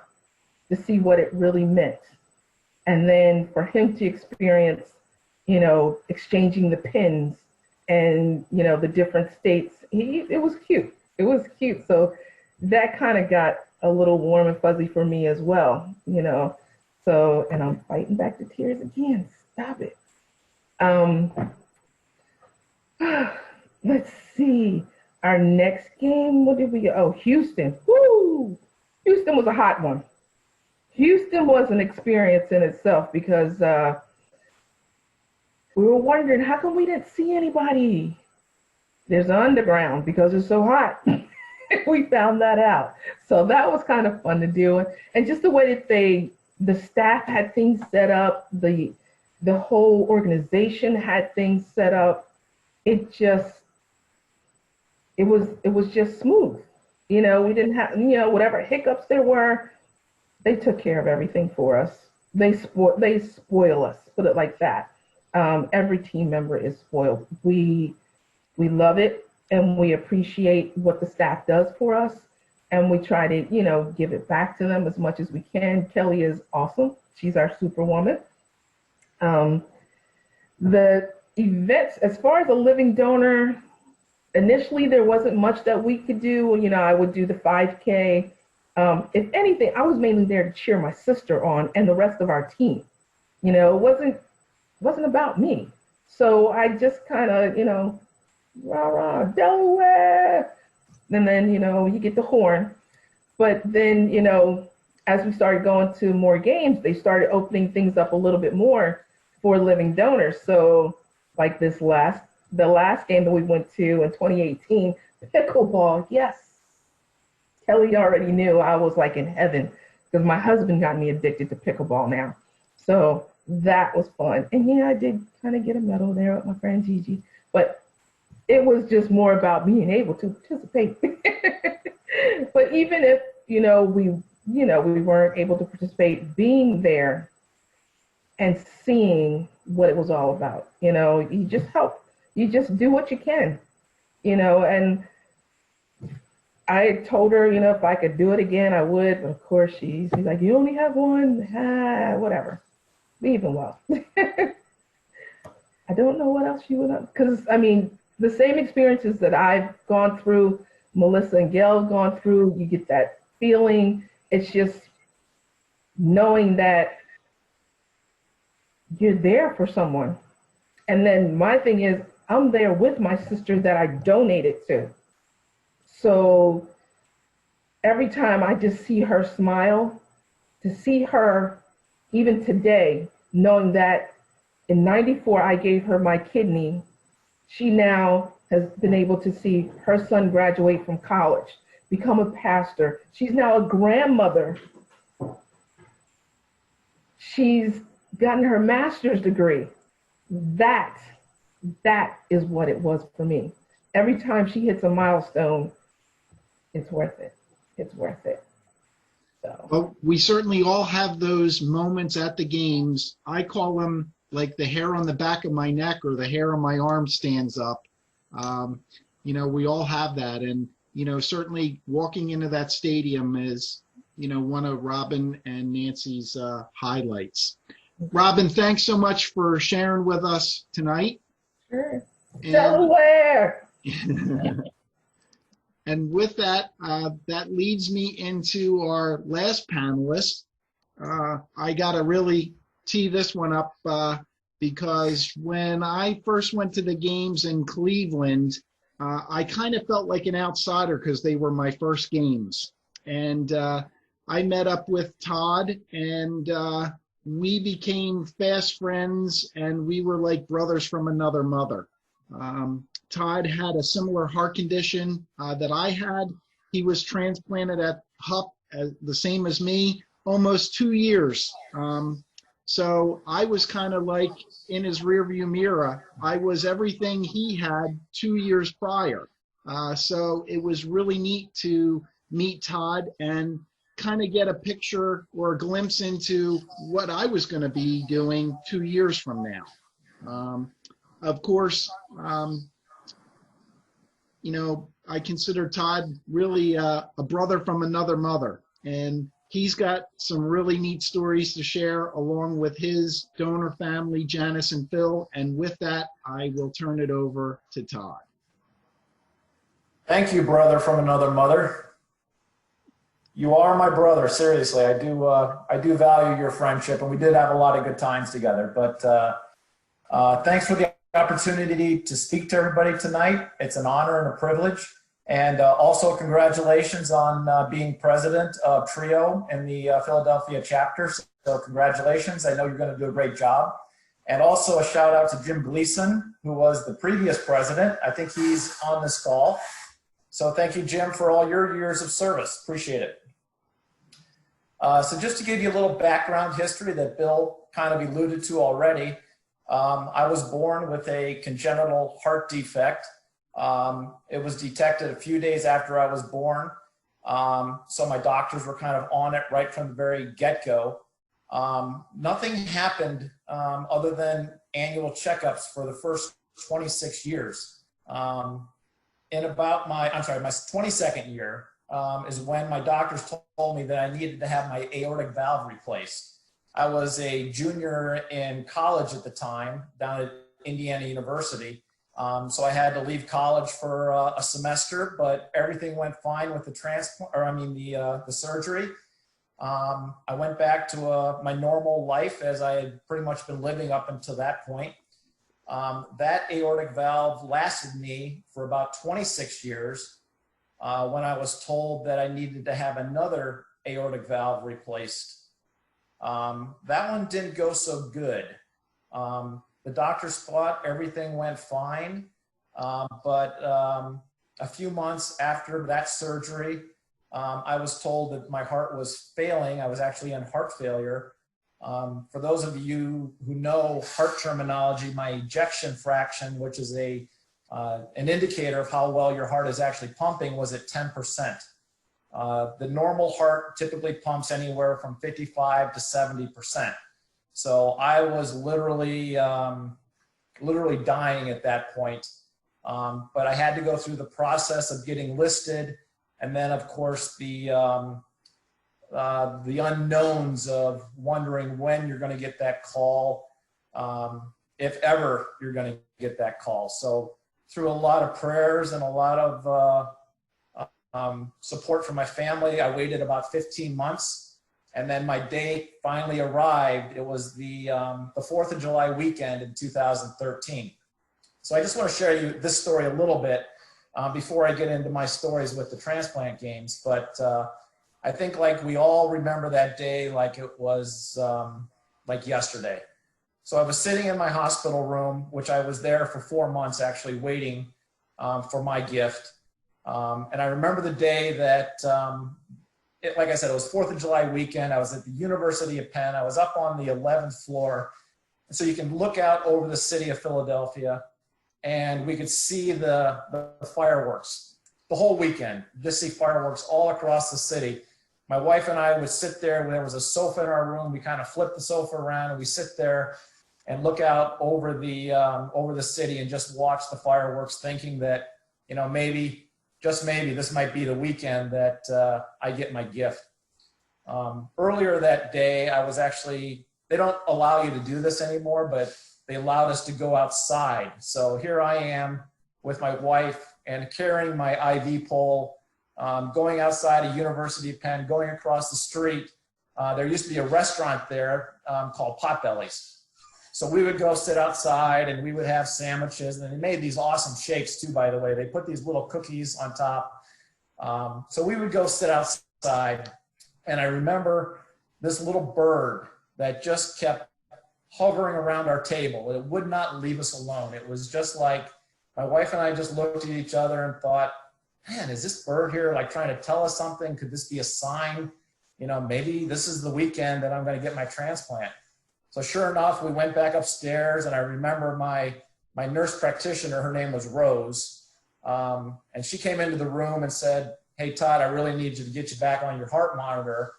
to see what it really meant. And then for him to experience, exchanging the pins and, the different states, it was cute. It was cute. So that kind of got a little warm and fuzzy for me as well, So, and I'm fighting back the tears again. Stop it. Let's see. Our next game, what did we go? Oh, Houston. Woo! Houston was a hot one. Houston was an experience in itself, because we were wondering, how come we didn't see anybody? There's an underground because it's so hot. We found that out. So that was kind of fun to do. And just the way that the staff had things set up, the whole organization had things set up. It was just smooth. We didn't have, whatever hiccups there were, they took care of everything for us. They spoil us, put it like that. Every team member is spoiled. We love it, and we appreciate what the staff does for us, and we try to, give it back to them as much as we can. Kelly is awesome. She's our superwoman. The events, as far as a living donor, initially there wasn't much that we could do. I would do the 5K. If anything, I was mainly there to cheer my sister on and the rest of our team. It wasn't about me. So I just kind of, rah, rah, Delaware. And then, you get the horn. But then, as we started going to more games, they started opening things up a little bit more for living donors. So like the last game that we went to in 2018, pickleball, yes. Kelly already knew I was like in heaven, because my husband got me addicted to pickleball now. So that was fun. And yeah, I did kind of get a medal there with my friend Gigi, but it was just more about being able to participate. But even if, we weren't able to participate, being there and seeing what it was all about, you just help, you just do what you can, and I told her, if I could do it again, I would. But of course, she's like, you only have one, whatever. Even well. I don't know what else you would have, because the same experiences that I've gone through, Melissa and Gail have gone through, you get that feeling. It's just knowing that you're there for someone. And then my thing is, I'm there with my sister that I donated to. So every time I just see her smile, to see her even today, knowing that in '94 I gave her my kidney, she now has been able to see her son graduate from college, become a pastor. She's now a grandmother. She's gotten her master's degree. That is what it was for me. Every time she hits a milestone, it's worth it. It's worth it. So. Well, we certainly all have those moments at the games. I call them like the hair on the back of my neck or the hair on my arm stands up. We all have that. And, certainly walking into that stadium is, one of Robin and Nancy's highlights. Robin, thanks so much for sharing with us tonight. Sure. Delaware! And with that, that leads me into our last panelist. I got to really tee this one up because when I first went to the games in Cleveland, I kind of felt like an outsider because they were my first games. And I met up with Todd, and we became fast friends, and we were like brothers from another mother. Todd had a similar heart condition that I had. He was transplanted at HUP, the same as me, almost 2 years. So I was kind of like in his rearview mirror. I was everything he had 2 years prior. So it was really neat to meet Todd and kind of get a picture or a glimpse into what I was going to be doing 2 years from now. Of course, I consider Todd really a brother from another mother, and he's got some really neat stories to share along with his donor family, Janice and Phil. And with that, I will turn it over to Todd. Thank you, brother from another mother. You are my brother, seriously. I do value your friendship, and we did have a lot of good times together. But thanks for the opportunity to speak to everybody tonight. It's an honor and a privilege. And also congratulations on being president of TRIO in the Philadelphia chapter. So congratulations. I know you're going to do a great job. And also a shout out to Jim Gleason, who was the previous president. I think he's on this call. So thank you, Jim, for all your years of service. Appreciate it. So just to give you a little background history that Bill kind of alluded to already, I was born with a congenital heart defect. It was detected a few days after I was born. So my doctors were kind of on it right from the very get-go. Nothing happened other than annual checkups for the first 26 years. In about my 22nd year is when my doctors told me that I needed to have my aortic valve replaced. I was a junior in college at the time down at Indiana University. So I had to leave college for a semester, but everything went fine with the the surgery. I went back to my normal life as I had pretty much been living up until that point. That aortic valve lasted me for about 26 years when I was told that I needed to have another aortic valve replaced. That one didn't go so good. The doctors thought everything went fine, but a few months after that surgery, I was told that my heart was failing. I was actually in heart failure. For those of you who know heart terminology, my ejection fraction, which is an indicator of how well your heart is actually pumping, was at 10%. The normal heart typically pumps anywhere from 55 to 70%. So I was literally dying at that point. But I had to go through the process of getting listed. And then of course the unknowns of wondering when you're going to get that call, if ever you're going to get that call. So through a lot of prayers and a lot of support from my family, I waited about 15 months. And then my date finally arrived. It was the 4th of July weekend in 2013. So I just want to share you this story a little bit before I get into my stories with the transplant games. But I think like we all remember that day like it was like yesterday. So I was sitting in my hospital room, which I was there for 4 months actually waiting for my gift. And I remember the day that, like I said, it was 4th of July weekend. I was at the University of Penn. I was up on the 11th floor. And so you can look out over the city of Philadelphia, and we could see the fireworks the whole weekend. Just see fireworks all across the city. My wife and I would sit there. There was a sofa in our room. We kind of flipped the sofa around, and we sit there and look out over the city and just watch the fireworks, thinking that, you know, maybe, just maybe, this might be the weekend that I get my gift. Earlier that day, I was actually, they don't allow you to do this anymore, but they allowed us to go outside. So here I am with my wife and carrying my IV pole, going outside of University of Penn, going across the street. There used to be a restaurant there called Potbelly's. So we would go sit outside and we would have sandwiches, and they made these awesome shakes too, by the way. They put these little cookies on top. So we would go sit outside, and I remember this little bird that just kept hovering around our table. It would not leave us alone. It was just like, my wife and I just looked at each other and thought, man, is this bird here like trying to tell us something? Could this be a sign? You know, maybe this is the weekend that I'm going to get my transplant. So sure enough, we went back upstairs, and I remember my nurse practitioner, her name was Rose, and she came into the room and said, hey, Todd, I really need you to get you back on your heart monitor.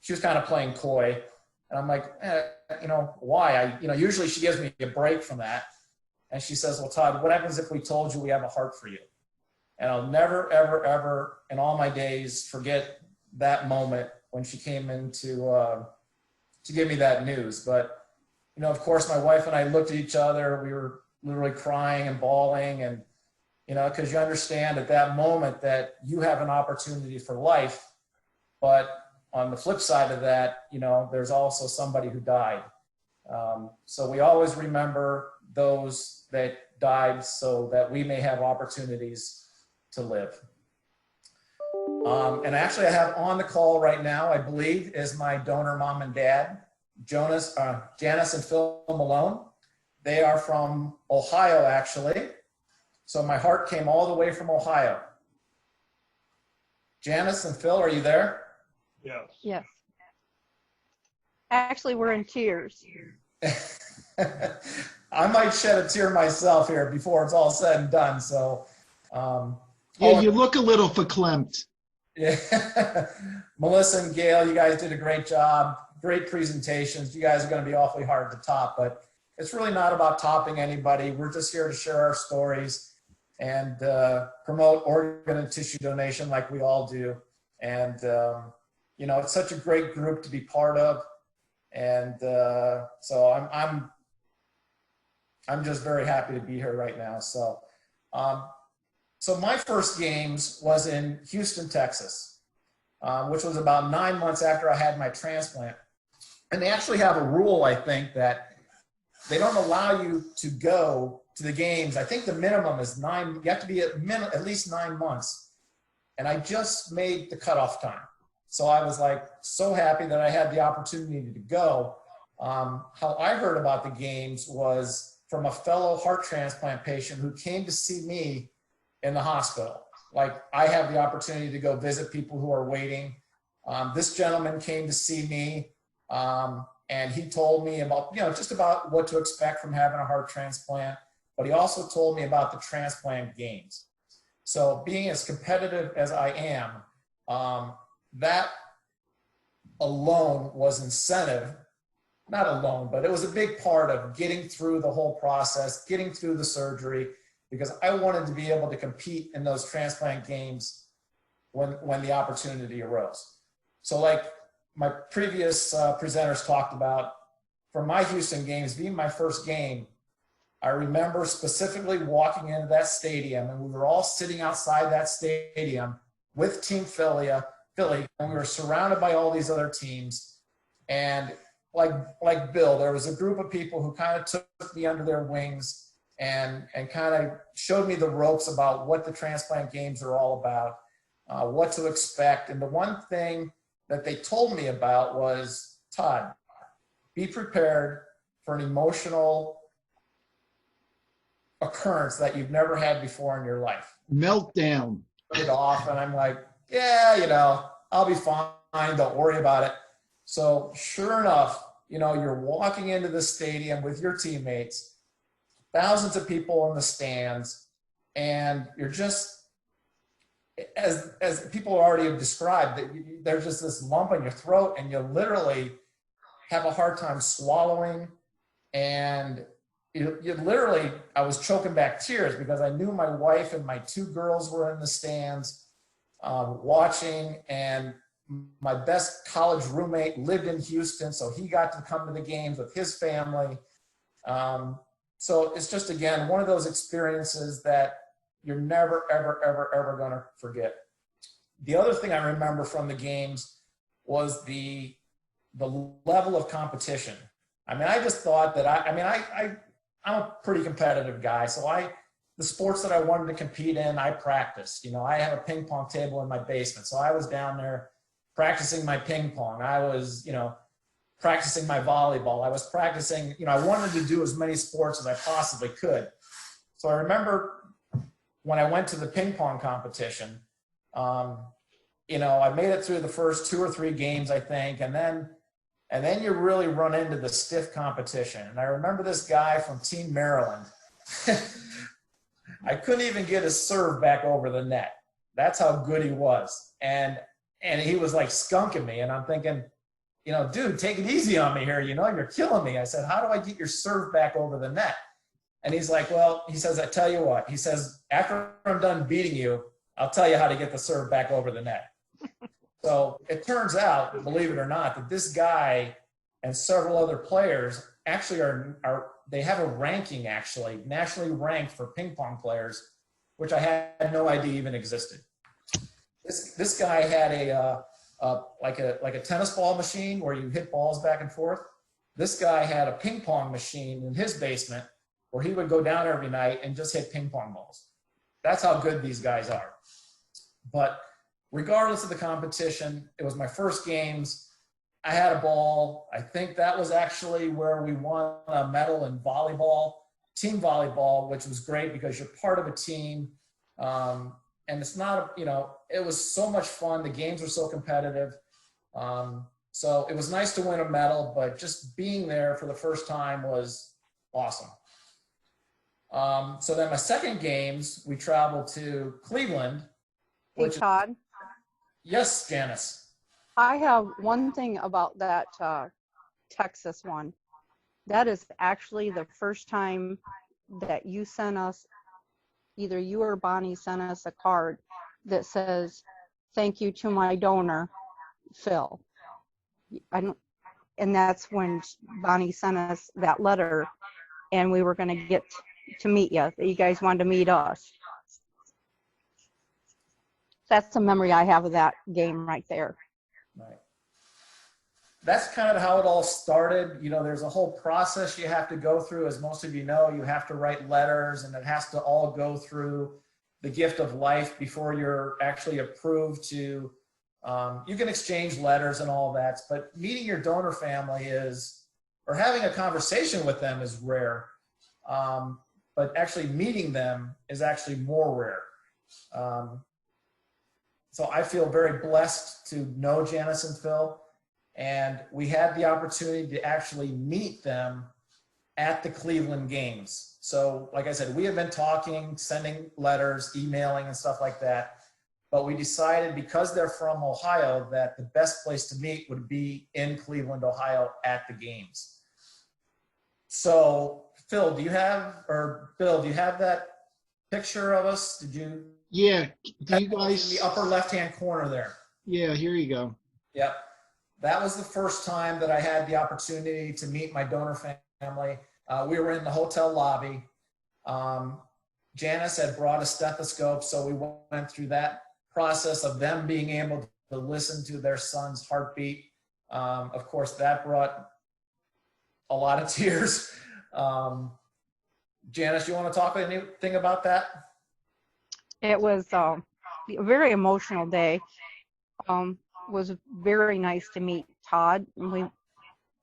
She was kind of playing coy. And I'm like, you know, why? Usually she gives me a break from that. And she says, well, Todd, what happens if we told you we have a heart for you? And I'll never, ever, ever in all my days forget that moment when she came in to give me that news. But, you know, of course, my wife and I looked at each other. We were literally crying and bawling. And, you know, because you understand at that moment that you have an opportunity for life. But on the flip side of that, you know, there's also somebody who died. So we always remember those that died so that we may have opportunities to live. And actually I have on the call right now, I believe, is my donor mom and dad, Janice and Phil Malone. They are from Ohio, actually. So my heart came all the way from Ohio. Janice and Phil, are you there? Yes. Yes. Actually, we're in tears. I might shed a tear myself here before it's all said and done. So, Yeah, you look a little verklempt. yeah. Melissa and Gail, you guys did a great job. Great presentations. You guys are going to be awfully hard to top, but it's really not about topping anybody. We're just here to share our stories and promote organ and tissue donation like we all do. And, you know, it's such a great group to be part of. And so I'm just very happy to be here right now. So, so my first games was in Houston, Texas, which was about 9 months after I had my transplant. And they actually have a rule, I think, that they don't allow you to go to the games. I think the minimum is 9. You have to be at least 9 months. And I just made the cutoff time. So I was like so happy that I had the opportunity to go. How I heard about the games was from a fellow heart transplant patient who came to see me in the hospital. Like, I have the opportunity to go visit people who are waiting. This gentleman came to see me, and he told me about, you know, just about what to expect from having a heart transplant, but he also told me about the transplant games. So being as competitive as I am, that alone was incentive, not alone, but it was a big part of getting through the whole process, getting through the surgery, because I wanted to be able to compete in those transplant games when the opportunity arose. So like my previous presenters talked about, for my Houston games being my first game, I remember specifically walking into that stadium, and we were all sitting outside that stadium with Team Philly, and we were surrounded by all these other teams. And like Bill, there was a group of people who kind of took me under their wings and kind of showed me the ropes about what the transplant games are all about, what to expect. And the one thing that they told me about was, Todd, be prepared for an emotional occurrence that you've never had before in your life. Meltdown. It off, and I'm like, yeah, I'll be fine. Don't worry about it. So sure enough, you're walking into the stadium with your teammates, thousands of people in the stands, and you're just, as people already have described, that there's just this lump in your throat, and you literally have a hard time swallowing, and you literally, I was choking back tears because I knew my wife and my two girls were in the stands watching, and my best college roommate lived in Houston, so he got to come to the games with his family. So it's just, again, one of those experiences that you're never, ever, ever, ever going to forget. The other thing I remember from the games was the level of competition. I mean, I just thought that I'm a pretty competitive guy, so the sports that I wanted to compete in, I practiced. I have a ping pong table in my basement, so I was down there practicing my ping pong. I was, practicing my volleyball. I was practicing, I wanted to do as many sports as I possibly could. So I remember when I went to the ping pong competition, I made it through the first 2 or 3 games, I think, and then you really run into the stiff competition. And I remember this guy from Team Maryland. I couldn't even get his serve back over the net. That's how good he was. And he was like skunking me. And I'm thinking, dude, take it easy on me here. You're killing me. I said, how do I get your serve back over the net? And he's like, well, he says, I tell you what. He says, after I'm done beating you, I'll tell you how to get the serve back over the net. So it turns out, believe it or not, that this guy and several other players actually they have a ranking, actually, nationally ranked for ping pong players, which I had no idea even existed. This guy had like a tennis ball machine where you hit balls back and forth. This guy had a ping pong machine in his basement where he would go down every night and just hit ping pong balls. That's how good these guys are. But regardless of the competition, it was my first games. I had a ball. I think that was actually where we won a medal in volleyball, team volleyball, which was great because you're part of a team. And it's not, it was so much fun. The games were so competitive. So it was nice to win a medal, but just being there for the first time was awesome. So then my second games, we traveled to Cleveland. Hey, Todd. Yes, Janice. I have one thing about that Texas one. That is actually the first time that you sent us, either you or Bonnie sent us a card that says, thank you to my donor, Phil. And that's when Bonnie sent us that letter, and we were going to get to meet you, that you guys wanted to meet us. That's a memory I have of that game right there. Right. That's kind of how it all started. There's a whole process you have to go through. As most of you know, you have to write letters, and it has to all go through the gift of life before you're actually approved to, you can exchange letters and all that, but meeting your donor family or having a conversation with them is rare. But actually meeting them is actually more rare. So I feel very blessed to know Janice and Phil, and we had the opportunity to actually meet them at the Cleveland games. So like I said, we have been talking, sending letters, emailing and stuff like that, but we decided because they're from Ohio that the best place to meet would be in Cleveland, Ohio at the games. So Bill, do you have that picture of us? Did you? Yeah. Do you guys? In the upper left-hand corner there. Yeah, here you go. Yep. That was the first time that I had the opportunity to meet my donor family. We were in the hotel lobby. Janice had brought a stethoscope, so we went through that process of them being able to listen to their son's heartbeat. Of course, that brought a lot of tears. Janice, you want to talk anything about that? It was a very emotional day. Was very nice to meet Todd. And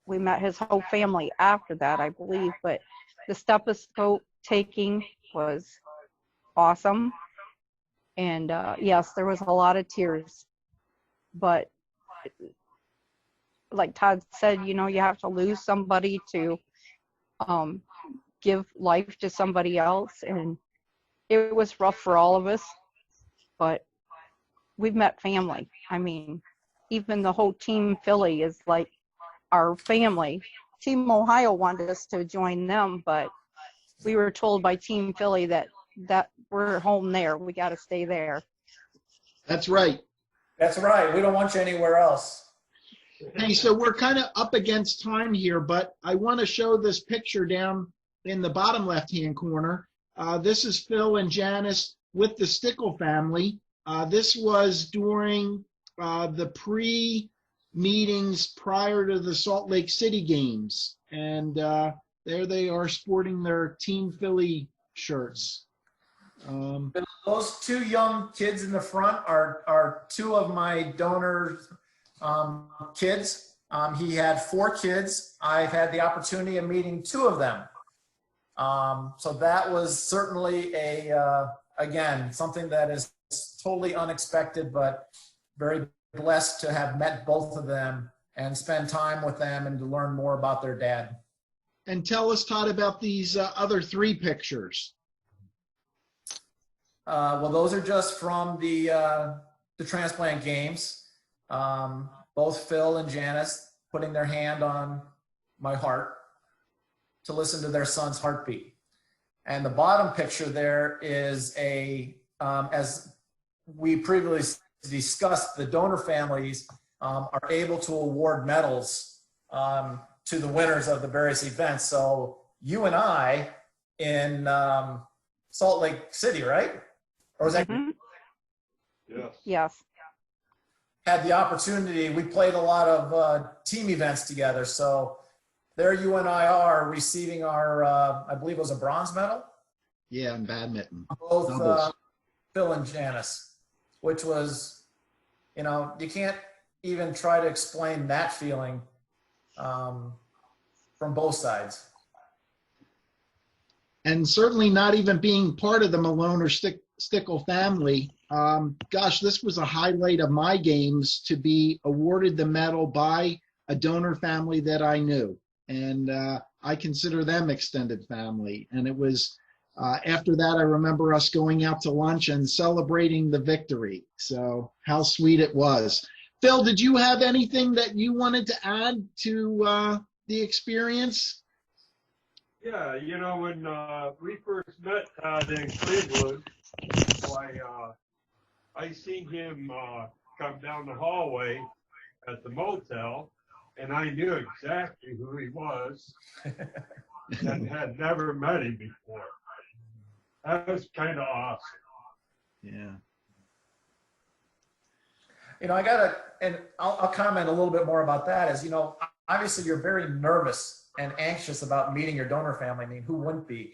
we met his whole family after that, I believe. But the stethoscope taking was awesome. And yes, there was a lot of tears, but like Todd said, you know, you have to lose somebody to give life to somebody else. And it was rough for all of us, but we've met family. I mean, even the whole Team Philly is like our family. Team Ohio wanted us to join them, but we were told by Team Philly that we're home there. We got to stay there. That's right. That's right. We don't want you anywhere else. Hey, so we're kind of up against time here, but I want to show this picture down in the bottom left-hand corner. This is Phil and Janice with the Stickle family. This was during the pre-meetings prior to the Salt Lake City games. And there they are sporting their Team Philly shirts. Those two young kids in the front are two of my donors' kids. He had 4 kids. I've had the opportunity of meeting 2 of them. So that was certainly again, something that is totally unexpected, but very blessed to have met both of them and spend time with them and to learn more about their dad. And tell us, Todd, about these other 3 pictures. Well, those are just from the transplant games. Both Phil and Janice putting their hand on my heart to listen to their son's heartbeat. And the bottom picture there is as we previously discussed, the donor families are able to award medals to the winners of the various events. So you and I in Salt Lake City, right? Or was that? Mm-hmm. Yes. Yes. Had the opportunity, we played a lot of team events together. So there you and I are receiving our, I believe it was a bronze medal. Yeah, in badminton. Both Phil and Janice, which was, you know, you can't even try to explain that feeling from both sides. And certainly not even being part of the Malone or Stickle family. Gosh, this was a highlight of my games to be awarded the medal by a donor family that I knew. And I consider them extended family. And it was after that, I remember us going out to lunch and celebrating the victory. So how sweet it was. Phil, did you have anything that you wanted to add to the experience? Yeah, you know, when we first met in Cleveland, I seen him come down the hallway at the motel, and I knew exactly who he was and had never met him before. That was kind of awesome. Yeah. You know, and I'll comment a little bit more about that. As you know, obviously you're very nervous and anxious about meeting your donor family. I mean, who wouldn't be?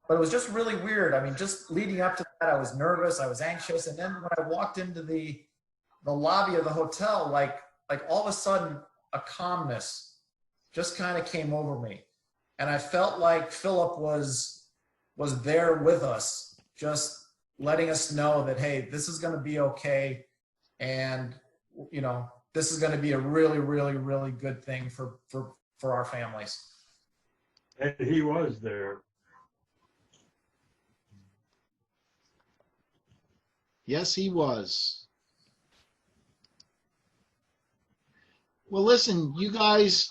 But it was just really weird. I mean, just leading up to that, I was nervous, I was anxious. And then when I walked into the lobby of the hotel, like all of a sudden a calmness just kind of came over me. And I felt like Philip was there with us, just letting us know that, hey, this is going to be okay. And, you know, this is going to be a really, really, really good thing for our families. And he was there. Yes, he was. Well, listen, you guys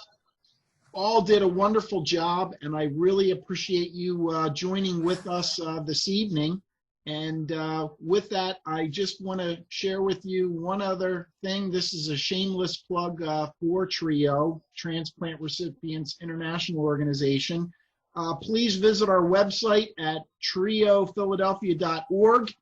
all did a wonderful job, and I really appreciate you joining with us this evening. And with that, I just want to share with you one other thing. This is a shameless plug for TRIO, Transplant Recipients International Organization. Please visit our website at triophiladelphia.org.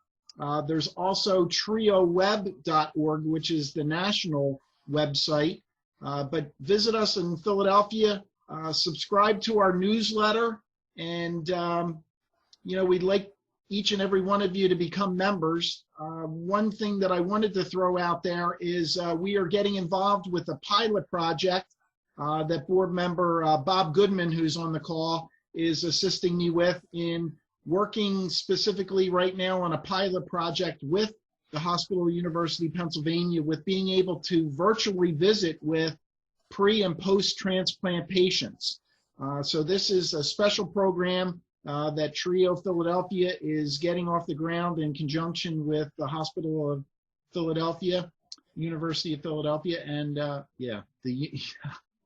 There's also trioweb.org, which is the national website. But visit us in Philadelphia, subscribe to our newsletter, and you know, we'd like each and every one of you to become members. One thing that I wanted to throw out there is we are getting involved with a pilot project that board member Bob Goodman, who's on the call, is assisting me with in working specifically right now on a pilot project with the Hospital of University of Pennsylvania with being able to virtually visit with pre and post-transplant patients. So this is a special program that TRIO Philadelphia is getting off the ground in conjunction with the Hospital of Philadelphia, University of Philadelphia, and the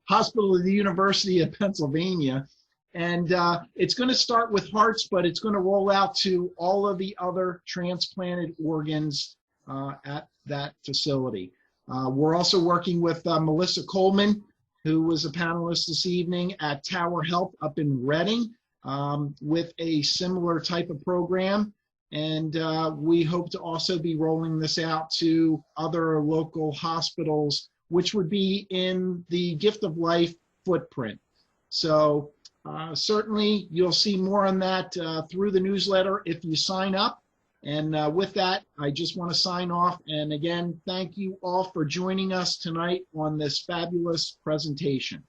Hospital of the University of Pennsylvania. And it's going to start with hearts, but it's going to roll out to all of the other transplanted organs at that facility. We're also working with Melissa Coleman, who was a panelist this evening at Tower Health up in Reading with a similar type of program. And we hope to also be rolling this out to other local hospitals, which would be in the Gift of Life footprint. So certainly you'll see more on that through the newsletter if you sign up. And with that, I just want to sign off. And again, thank you all for joining us tonight on this fabulous presentation.